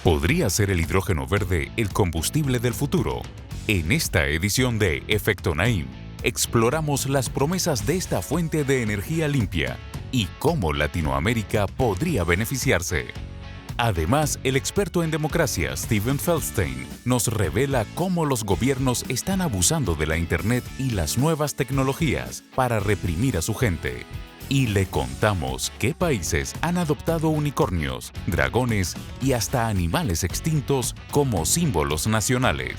¿Podría ser el hidrógeno verde el combustible del futuro? En esta edición de Efecto Naim, exploramos las promesas de esta fuente de energía limpia y cómo Latinoamérica podría beneficiarse. Además, el experto en democracia Steven Feldstein nos revela cómo los gobiernos están abusando de la Internet y las nuevas tecnologías para reprimir a su gente. Y le contamos qué países han adoptado unicornios, dragones y hasta animales extintos como símbolos nacionales.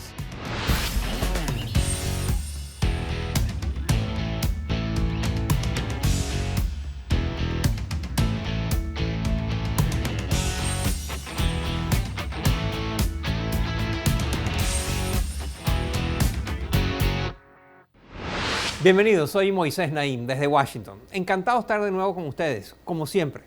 Bienvenidos, soy Moisés Naim desde Washington. Encantado de estar de nuevo con ustedes, como siempre.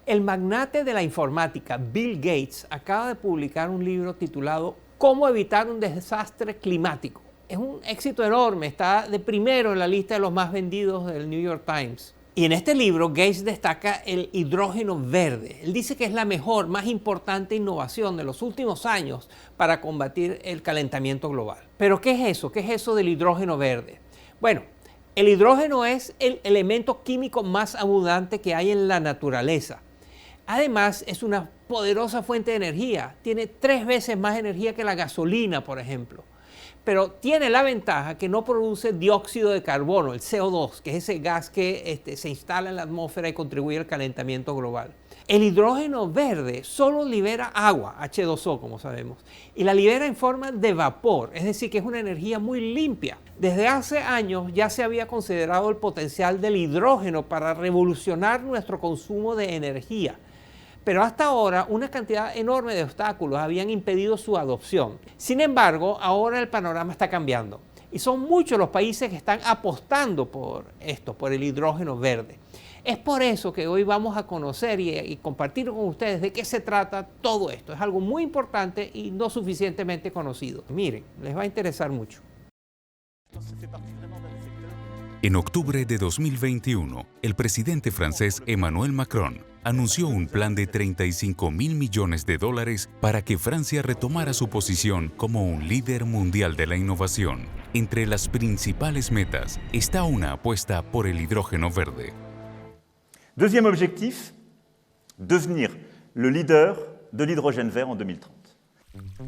El magnate de la informática, Bill Gates, acaba de publicar un libro titulado Cómo evitar un desastre climático. Es un éxito enorme, está de primero en la lista de los más vendidos del New York Times. Y en este libro, Gates destaca el hidrógeno verde. Él dice que es la mejor, más importante innovación de los últimos años para combatir el calentamiento global. Pero ¿qué es eso? ¿Qué es eso del hidrógeno verde? Bueno, el hidrógeno es el elemento químico más abundante que hay en la naturaleza. Además, es una poderosa fuente de energía. Tiene 3 veces más energía que la gasolina, por ejemplo. Pero tiene la ventaja que no produce dióxido de carbono, el CO2, que es ese gas que se instala en la atmósfera y contribuye al calentamiento global. El hidrógeno verde solo libera agua, H2O como sabemos, y la libera en forma de vapor, es decir, que es una energía muy limpia. Desde hace años ya se había considerado el potencial del hidrógeno para revolucionar nuestro consumo de energía. Pero hasta ahora una cantidad enorme de obstáculos habían impedido su adopción. Sin embargo, ahora el panorama está cambiando y son muchos los países que están apostando por esto, por el hidrógeno verde. Es por eso que hoy vamos a conocer y compartir con ustedes de qué se trata todo esto. Es algo muy importante y no suficientemente conocido. Miren, les va a interesar mucho. En octubre de 2021, el presidente francés Emmanuel Macron anunció un plan de 35.000 millones de dólares para que Francia retomara su posición como un líder mundial de la innovación. Entre las principales metas está una apuesta por el hidrógeno verde. Deuxième objectif, devenir le leader de l'hydrogène vert en 2030.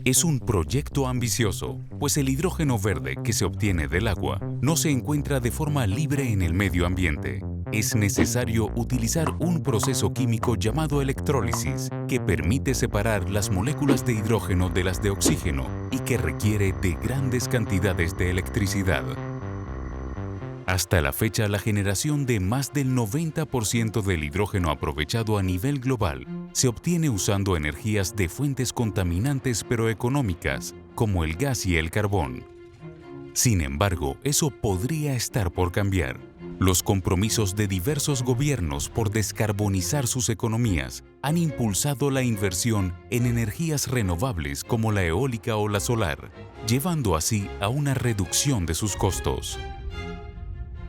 Es un proyecto ambicioso, pues el hidrógeno verde que se obtiene del agua no se encuentra de forma libre en el medio ambiente. Es necesario utilizar un proceso químico llamado electrólisis, que permite separar las moléculas de hidrógeno de las de oxígeno y que requiere de grandes cantidades de electricidad. Hasta la fecha, la generación de más del 90% del hidrógeno aprovechado a nivel global se obtiene usando energías de fuentes contaminantes pero económicas, como el gas y el carbón. Sin embargo, eso podría estar por cambiar. Los compromisos de diversos gobiernos por descarbonizar sus economías han impulsado la inversión en energías renovables como la eólica o la solar, llevando así a una reducción de sus costos.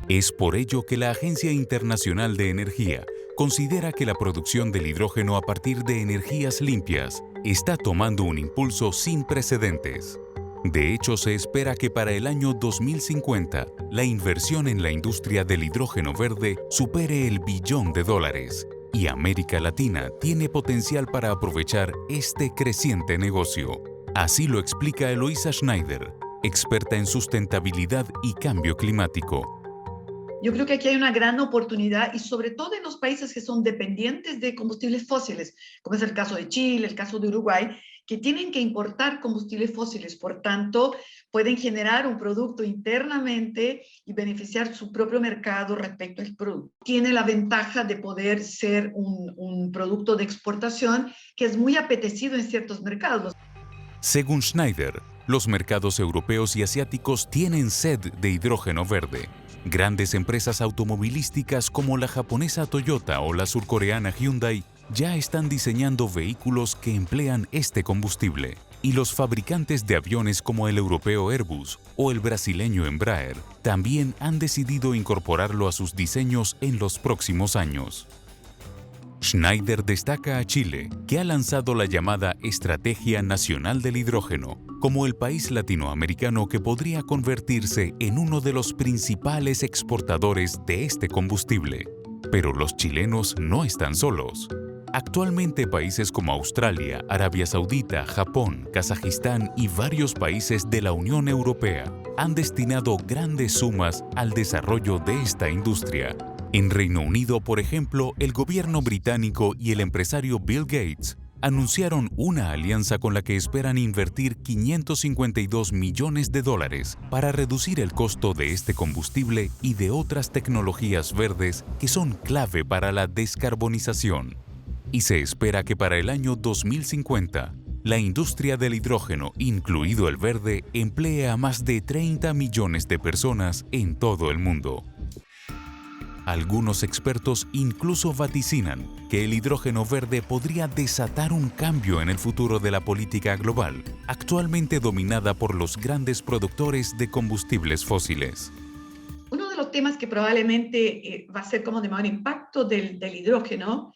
Es por ello que la Agencia Internacional de Energía considera que la producción del hidrógeno a partir de energías limpias está tomando un impulso sin precedentes. De hecho, se espera que para el año 2050 la inversión en la industria del hidrógeno verde supere el $1 billón y América Latina tiene potencial para aprovechar este creciente negocio. Así lo explica Eloisa Schneider, experta en sustentabilidad y cambio climático. Yo creo que aquí hay una gran oportunidad y sobre todo en los países que son dependientes de combustibles fósiles, como es el caso de Chile, el caso de Uruguay, que tienen que importar combustibles fósiles. Por tanto, pueden generar un producto internamente y beneficiar su propio mercado respecto al producto. Tiene la ventaja de poder ser un producto de exportación que es muy apetecido en ciertos mercados. Según Schneider, los mercados europeos y asiáticos tienen sed de hidrógeno verde. Grandes empresas automovilísticas como la japonesa Toyota o la surcoreana Hyundai ya están diseñando vehículos que emplean este combustible. Y los fabricantes de aviones como el europeo Airbus o el brasileño Embraer también han decidido incorporarlo a sus diseños en los próximos años. Schneider destaca a Chile, que ha lanzado la llamada Estrategia Nacional del Hidrógeno, como el país latinoamericano que podría convertirse en uno de los principales exportadores de este combustible. Pero los chilenos no están solos. Actualmente países como Australia, Arabia Saudita, Japón, Kazajistán y varios países de la Unión Europea han destinado grandes sumas al desarrollo de esta industria. En Reino Unido, por ejemplo, el gobierno británico y el empresario Bill Gates anunciaron una alianza con la que esperan invertir $552 millones para reducir el costo de este combustible y de otras tecnologías verdes que son clave para la descarbonización. Y se espera que para el año 2050, la industria del hidrógeno, incluido el verde, emplee a más de 30 millones de personas en todo el mundo. Algunos expertos incluso vaticinan que el hidrógeno verde podría desatar un cambio en el futuro de la política global, actualmente dominada por los grandes productores de combustibles fósiles. Uno de los temas que probablemente va a ser como de mayor impacto del hidrógeno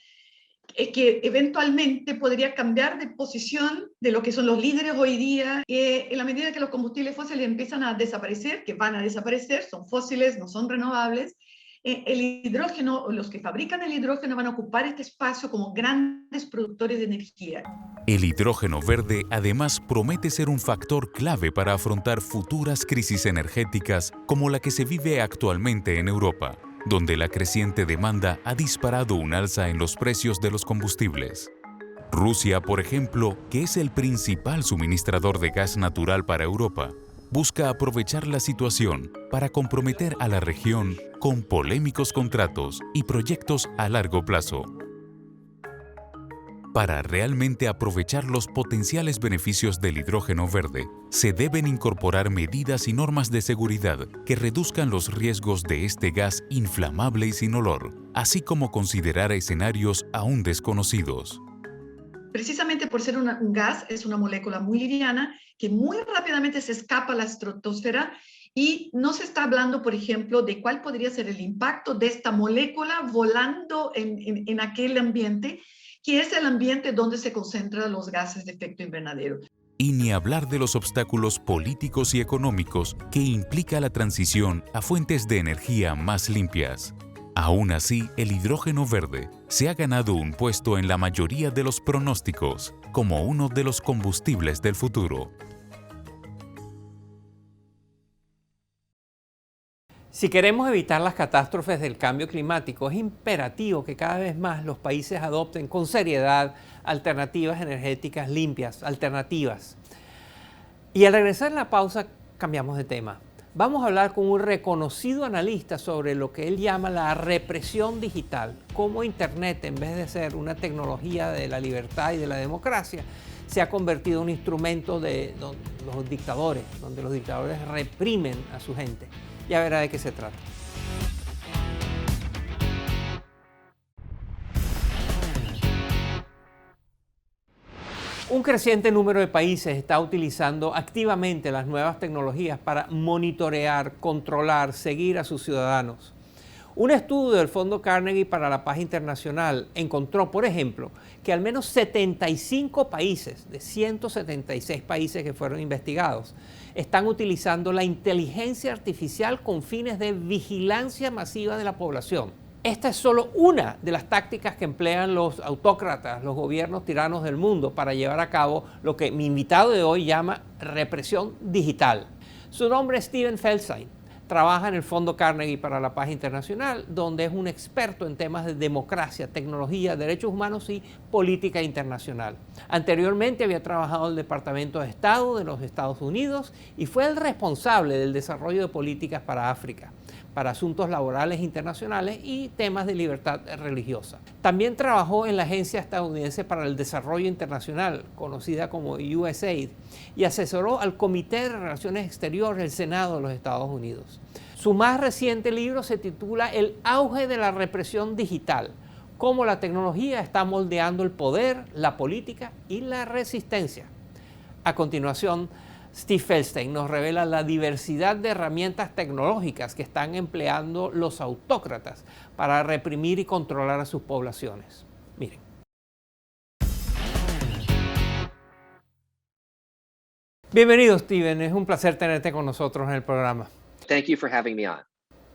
es que eventualmente podría cambiar de posición de lo que son los líderes hoy día, en la medida que los combustibles fósiles empiezan a desaparecer, que van a desaparecer, son fósiles, no son renovables. El hidrógeno, los que fabrican el hidrógeno van a ocupar este espacio como grandes productores de energía. El hidrógeno verde además promete ser un factor clave para afrontar futuras crisis energéticas como la que se vive actualmente en Europa, donde la creciente demanda ha disparado un alza en los precios de los combustibles. Rusia, por ejemplo, que es el principal suministrador de gas natural para Europa, busca aprovechar la situación para comprometer a la región con polémicos contratos y proyectos a largo plazo. Para realmente aprovechar los potenciales beneficios del hidrógeno verde, se deben incorporar medidas y normas de seguridad que reduzcan los riesgos de este gas inflamable y sin olor, así como considerar escenarios aún desconocidos. Precisamente por ser un gas, es una molécula muy liviana que muy rápidamente se escapa a la estratosfera y no se está hablando, por ejemplo, de cuál podría ser el impacto de esta molécula volando en aquel ambiente, que es el ambiente donde se concentran los gases de efecto invernadero. Y ni hablar de los obstáculos políticos y económicos que implica la transición a fuentes de energía más limpias. Aún así, el hidrógeno verde se ha ganado un puesto en la mayoría de los pronósticos como uno de los combustibles del futuro. Si queremos evitar las catástrofes del cambio climático, es imperativo que cada vez más los países adopten con seriedad alternativas energéticas limpias, alternativas. Y al regresar en la pausa, cambiamos de tema. Vamos a hablar con un reconocido analista sobre lo que él llama la represión digital, cómo Internet, en vez de ser una tecnología de la libertad y de la democracia, se ha convertido en un instrumento de los dictadores, donde los dictadores reprimen a su gente. Ya verá de qué se trata. Un creciente número de países está utilizando activamente las nuevas tecnologías para monitorear, controlar, seguir a sus ciudadanos. Un estudio del Fondo Carnegie para la Paz Internacional encontró, por ejemplo, que al menos 75 países, de 176 países que fueron investigados, están utilizando la inteligencia artificial con fines de vigilancia masiva de la población. Esta es solo una de las tácticas que emplean los autócratas, los gobiernos tiranos del mundo, para llevar a cabo lo que mi invitado de hoy llama represión digital. Su nombre es Steven Feldstein. Trabaja en el Fondo Carnegie para la Paz Internacional, donde es un experto en temas de democracia, tecnología, derechos humanos y política internacional. Anteriormente había trabajado en el Departamento de Estado de los Estados Unidos y fue el responsable del desarrollo de políticas para África, para asuntos laborales internacionales y temas de libertad religiosa. También trabajó en la Agencia Estadounidense para el Desarrollo Internacional, conocida como USAID, y asesoró al Comité de Relaciones Exteriores del Senado de los Estados Unidos. Su más reciente libro se titula El auge de la represión digital, cómo la tecnología está moldeando el poder, la política y la resistencia. A continuación, Steve Feldstein nos revela la diversidad de herramientas tecnológicas que están empleando los autócratas para reprimir y controlar a sus poblaciones. Bienvenido, Steven. Es un placer tenerte con nosotros en el programa. Thank you for having me on.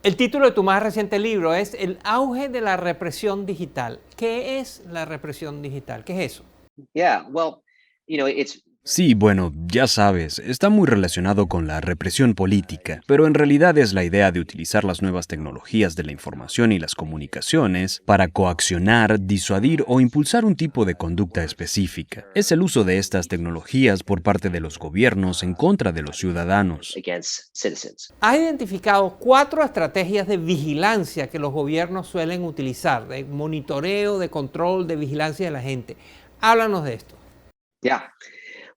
El título de tu más reciente libro es El auge de la represión digital. ¿Qué es la represión digital? ¿Qué es eso? Yeah, well, it's Sí, bueno, ya sabes, está muy relacionado con la represión política, pero en realidad es la idea de utilizar las nuevas tecnologías de la información y las comunicaciones para coaccionar, disuadir o impulsar un tipo de conducta específica. Es el uso de estas tecnologías por parte de los gobiernos en contra de los ciudadanos. against citizens. Has identificado 4 estrategias de vigilancia que los gobiernos suelen utilizar, de monitoreo, de control, de vigilancia de la gente. Háblanos de esto. Yeah.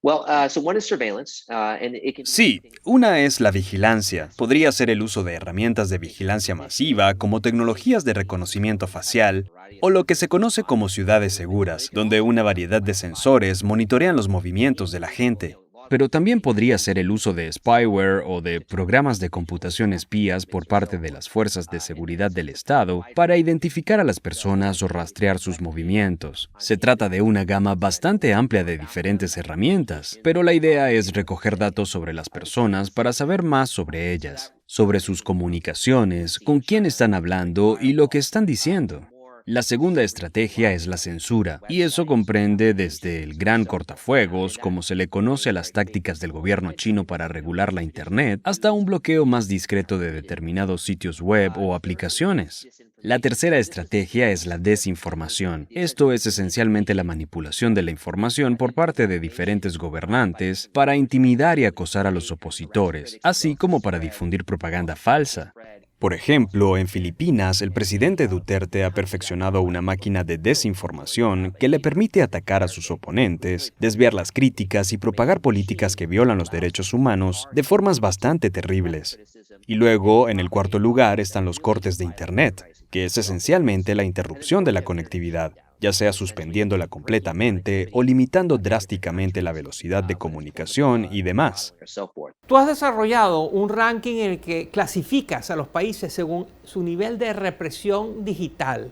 Well, so one is surveillance, and it can. Sí, una es la vigilancia. Podría ser el uso de herramientas de vigilancia masiva como tecnologías de reconocimiento facial o lo que se conoce como ciudades seguras, donde una variedad de sensores monitorean los movimientos de la gente. Pero también podría ser el uso de spyware o de programas de computación espías por parte de las fuerzas de seguridad del Estado para identificar a las personas o rastrear sus movimientos. Se trata de una gama bastante amplia de diferentes herramientas, pero la idea es recoger datos sobre las personas para saber más sobre ellas, sobre sus comunicaciones, con quién están hablando y lo que están diciendo. La segunda estrategia es la censura, y eso comprende desde el gran cortafuegos, como se le conoce a las tácticas del gobierno chino para regular la Internet, hasta un bloqueo más discreto de determinados sitios web o aplicaciones. La tercera estrategia es la desinformación. Esto es esencialmente la manipulación de la información por parte de diferentes gobernantes para intimidar y acosar a los opositores, así como para difundir propaganda falsa. Por ejemplo, en Filipinas, el presidente Duterte ha perfeccionado una máquina de desinformación que le permite atacar a sus oponentes, desviar las críticas y propagar políticas que violan los derechos humanos de formas bastante terribles. Y luego, en el cuarto lugar, están los cortes de Internet, que es esencialmente la interrupción de la conectividad, ya sea suspendiéndola completamente o limitando drásticamente la velocidad de comunicación y demás. Or so forth. Tú has desarrollado un ranking en el que clasificas a los países según su nivel de represión digital.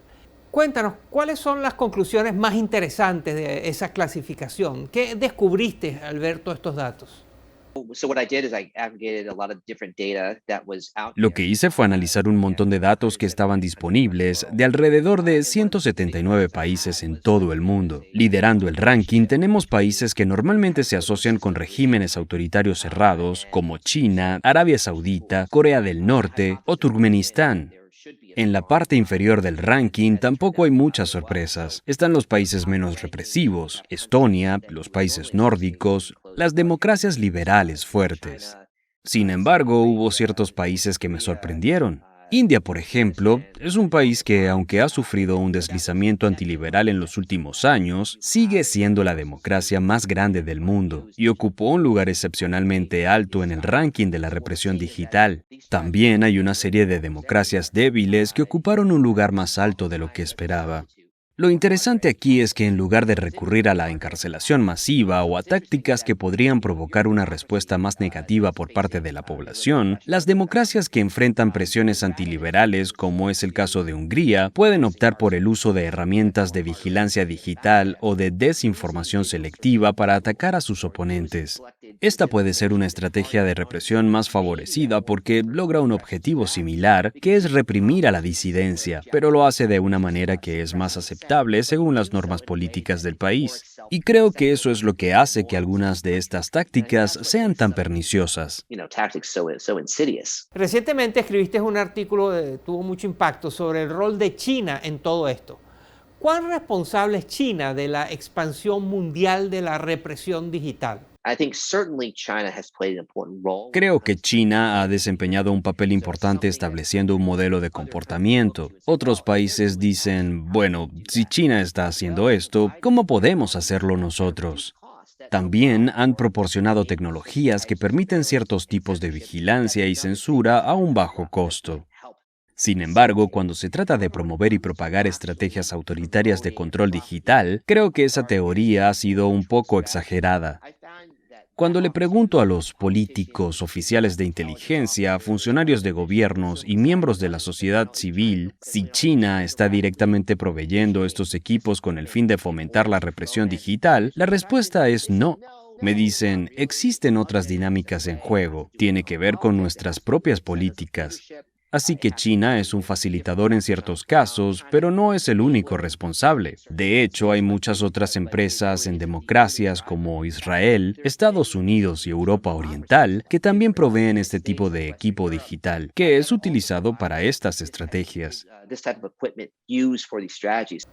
Cuéntanos, ¿cuáles son las conclusiones más interesantes de esa clasificación? ¿Qué descubriste al ver todos estos datos? So what I did is I aggregated a lot of different data that was out Lo there. que hice fue analizar un montón de datos que estaban disponibles de alrededor de 179 países en todo el mundo. Liderando el ranking tenemos países que normalmente se asocian con regímenes autoritarios cerrados como China, Arabia Saudita, Corea del Norte o Turkmenistán. En la parte inferior del ranking tampoco hay muchas sorpresas. Están los países menos represivos, Estonia, los países nórdicos, las democracias liberales fuertes. Sin embargo, hubo ciertos países que me sorprendieron. India, por ejemplo, es un país que, aunque ha sufrido un deslizamiento antiliberal en los últimos años, sigue siendo la democracia más grande del mundo y ocupó un lugar excepcionalmente alto en el ranking de la represión digital. También hay una serie de democracias débiles que ocuparon un lugar más alto de lo que esperaba. Lo interesante aquí es que en lugar de recurrir a la encarcelación masiva o a tácticas que podrían provocar una respuesta más negativa por parte de la población, las democracias que enfrentan presiones antiliberales, como es el caso de Hungría, pueden optar por el uso de herramientas de vigilancia digital o de desinformación selectiva para atacar a sus oponentes. Esta puede ser una estrategia de represión más favorecida porque logra un objetivo similar, que es reprimir a la disidencia, pero lo hace de una manera que es más aceptable según las normas políticas del país. Y creo que eso es lo que hace que algunas de estas tácticas sean tan perniciosas. Tactics so insidious. Recientemente escribiste un artículo que tuvo mucho impacto sobre el rol de China en todo esto. ¿Cuán responsable es China de la expansión mundial de la represión digital? I think certainly China has played an important role. Creo que China ha desempeñado un papel importante estableciendo un modelo de comportamiento. Otros países dicen, bueno, si China está haciendo esto, ¿cómo podemos hacerlo nosotros? También han proporcionado tecnologías que permiten ciertos tipos de vigilancia y censura a un bajo costo. Sin embargo, cuando se trata de promover y propagar estrategias autoritarias de control digital, creo que esa teoría ha sido un poco exagerada. Cuando le pregunto a los políticos, oficiales de inteligencia, funcionarios de gobiernos y miembros de la sociedad civil si China está directamente proveyendo estos equipos con el fin de fomentar la represión digital, la respuesta es no. Me dicen, existen otras dinámicas en juego, tiene que ver con nuestras propias políticas. Así que China es un facilitador en ciertos casos, pero no es el único responsable. De hecho, hay muchas otras empresas en democracias como Israel, Estados Unidos y Europa Oriental que también proveen este tipo de equipo digital, que es utilizado para estas estrategias.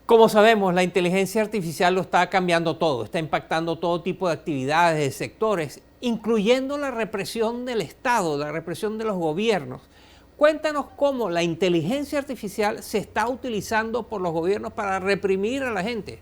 Como sabemos, la inteligencia artificial lo está cambiando todo, está impactando todo tipo de actividades, de sectores, incluyendo la represión del Estado, la represión de los gobiernos. Cuéntanos cómo la inteligencia artificial se está utilizando por los gobiernos para reprimir a la gente.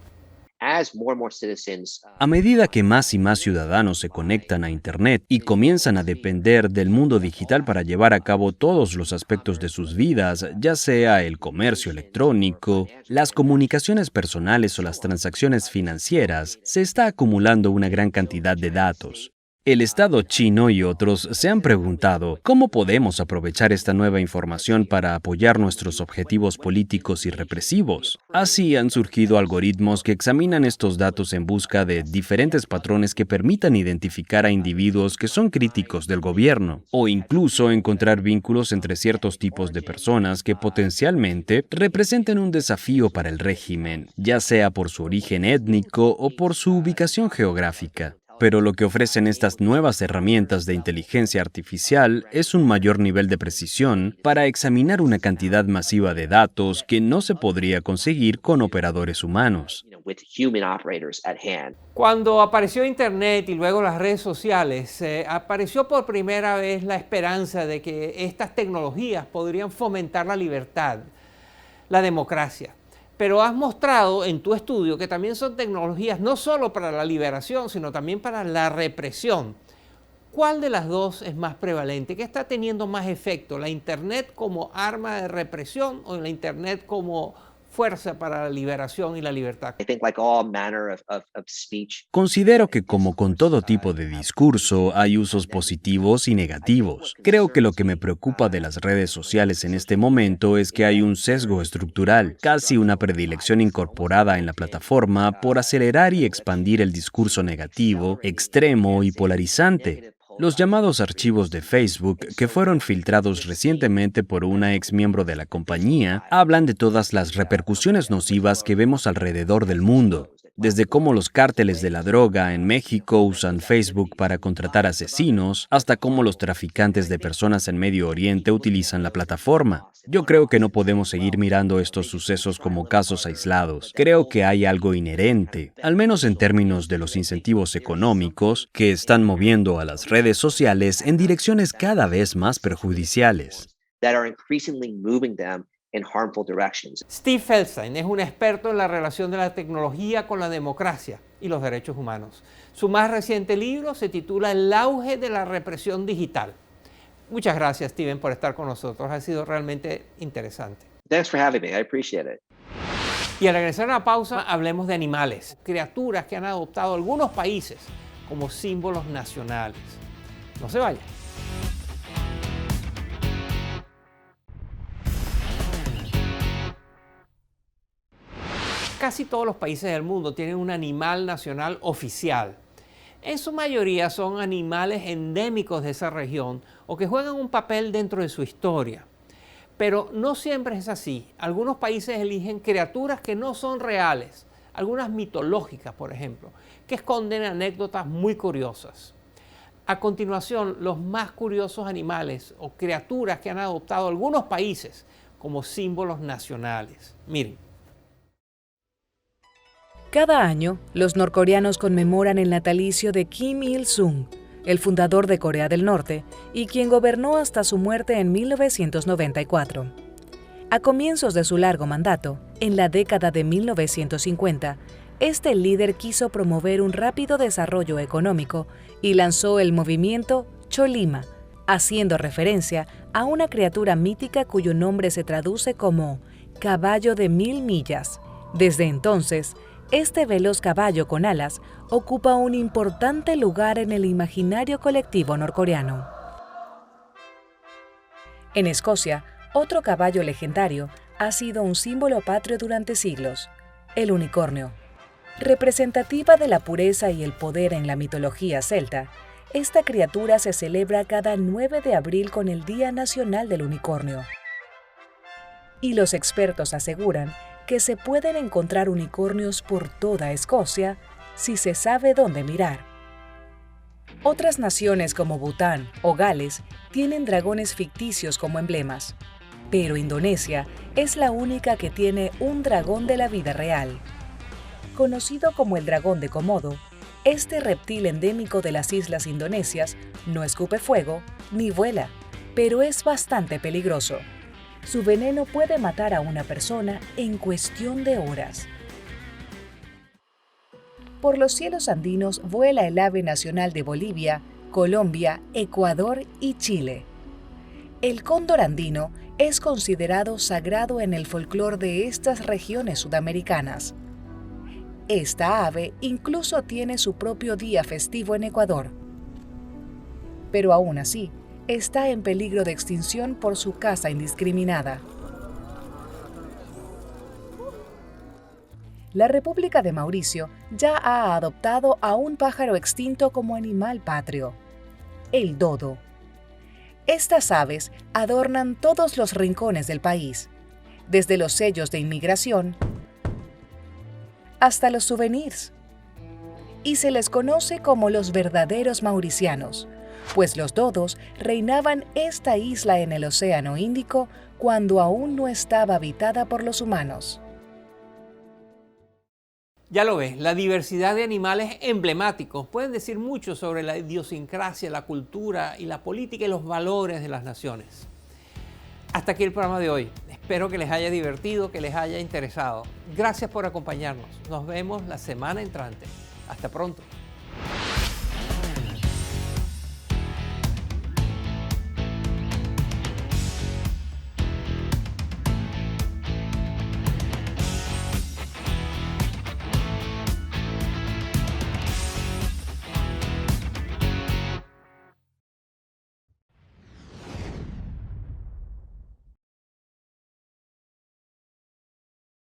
A medida que más y más ciudadanos se conectan a Internet y comienzan a depender del mundo digital para llevar a cabo todos los aspectos de sus vidas, ya sea el comercio electrónico, las comunicaciones personales o las transacciones financieras, se está acumulando una gran cantidad de datos. El Estado chino y otros se han preguntado cómo podemos aprovechar esta nueva información para apoyar nuestros objetivos políticos y represivos. Así han surgido algoritmos que examinan estos datos en busca de diferentes patrones que permitan identificar a individuos que son críticos del gobierno, o incluso encontrar vínculos entre ciertos tipos de personas que potencialmente representen un desafío para el régimen, ya sea por su origen étnico o por su ubicación geográfica. Pero lo que ofrecen estas nuevas herramientas de inteligencia artificial es un mayor nivel de precisión para examinar una cantidad masiva de datos que no se podría conseguir con operadores humanos. Cuando apareció Internet y luego las redes sociales, apareció por primera vez la esperanza de que estas tecnologías podrían fomentar la libertad, la democracia. Pero has mostrado en tu estudio que también son tecnologías no solo para la liberación, sino también para la represión. ¿Cuál de las dos es más prevalente? ¿Qué está teniendo más efecto? ¿La Internet como arma de represión o la Internet como fuerza para la liberación y la libertad? Considero que como con todo tipo de discurso, hay usos positivos y negativos. Creo que lo que me preocupa de las redes sociales en este momento es que hay un sesgo estructural, casi una predilección incorporada en la plataforma por acelerar y expandir el discurso negativo, extremo y polarizante. Los llamados archivos de Facebook, que fueron filtrados recientemente por una ex miembro de la compañía, hablan de todas las repercusiones nocivas que vemos alrededor del mundo. Desde cómo los cárteles de la droga en México usan Facebook para contratar asesinos, hasta cómo los traficantes de personas en Medio Oriente utilizan la plataforma. Yo creo que no podemos seguir mirando estos sucesos como casos aislados. Creo que hay algo inherente, al menos en términos de los incentivos económicos, que están moviendo a las redes sociales en direcciones cada vez más perjudiciales. Steve Feldstein es un experto en la relación de la tecnología con la democracia y los derechos humanos. Su más reciente libro se titula El auge de la represión digital. Muchas gracias, Steven, por estar con nosotros. Ha sido realmente interesante. Thanks for having me. I appreciate it. Y al regresar a la pausa, hablemos de animales, criaturas que han adoptado algunos países como símbolos nacionales. No se vayan. Casi todos los países del mundo tienen un animal nacional oficial. En su mayoría son animales endémicos de esa región o que juegan un papel dentro de su historia. Pero no siempre es así. Algunos países eligen criaturas que no son reales, algunas mitológicas, por ejemplo, que esconden anécdotas muy curiosas. A continuación, los más curiosos animales o criaturas que han adoptado algunos países como símbolos nacionales. Miren. Cada año, los norcoreanos conmemoran el natalicio de Kim Il-sung, el fundador de Corea del Norte y quien gobernó hasta su muerte en 1994. A comienzos de su largo mandato, en la década de 1950, este líder quiso promover un rápido desarrollo económico y lanzó el movimiento Cholima, haciendo referencia a una criatura mítica cuyo nombre se traduce como caballo de 1000 millas. Desde entonces, este veloz caballo con alas ocupa un importante lugar en el imaginario colectivo norcoreano. En Escocia, otro caballo legendario ha sido un símbolo patrio durante siglos, el unicornio. Representativa de la pureza y el poder en la mitología celta, esta criatura se celebra cada 9 de abril con el Día Nacional del Unicornio. Y los expertos aseguran que se pueden encontrar unicornios por toda Escocia si se sabe dónde mirar. Otras naciones como Bután o Gales tienen dragones ficticios como emblemas, pero Indonesia es la única que tiene un dragón de la vida real. Conocido como el dragón de Komodo, este reptil endémico de las islas indonesias no escupe fuego ni vuela, pero es bastante peligroso. Su veneno puede matar a una persona en cuestión de horas. Por los cielos andinos vuela el ave nacional de Bolivia, Colombia, Ecuador y Chile. El cóndor andino es considerado sagrado en el folclore de estas regiones sudamericanas. Esta ave incluso tiene su propio día festivo en Ecuador. Pero aún así, está en peligro de extinción por su caza indiscriminada. La República de Mauricio ya ha adoptado a un pájaro extinto como animal patrio, el dodo. Estas aves adornan todos los rincones del país, desde los sellos de inmigración hasta los souvenirs. Y se les conoce como los verdaderos mauricianos, pues los dodos reinaban esta isla en el Océano Índico cuando aún no estaba habitada por los humanos. Ya lo ves, la diversidad de animales emblemáticos pueden decir mucho sobre la idiosincrasia, la cultura y la política y los valores de las naciones. Hasta aquí el programa de hoy. Espero que les haya divertido, que les haya interesado. Gracias por acompañarnos. Nos vemos la semana entrante. Hasta pronto.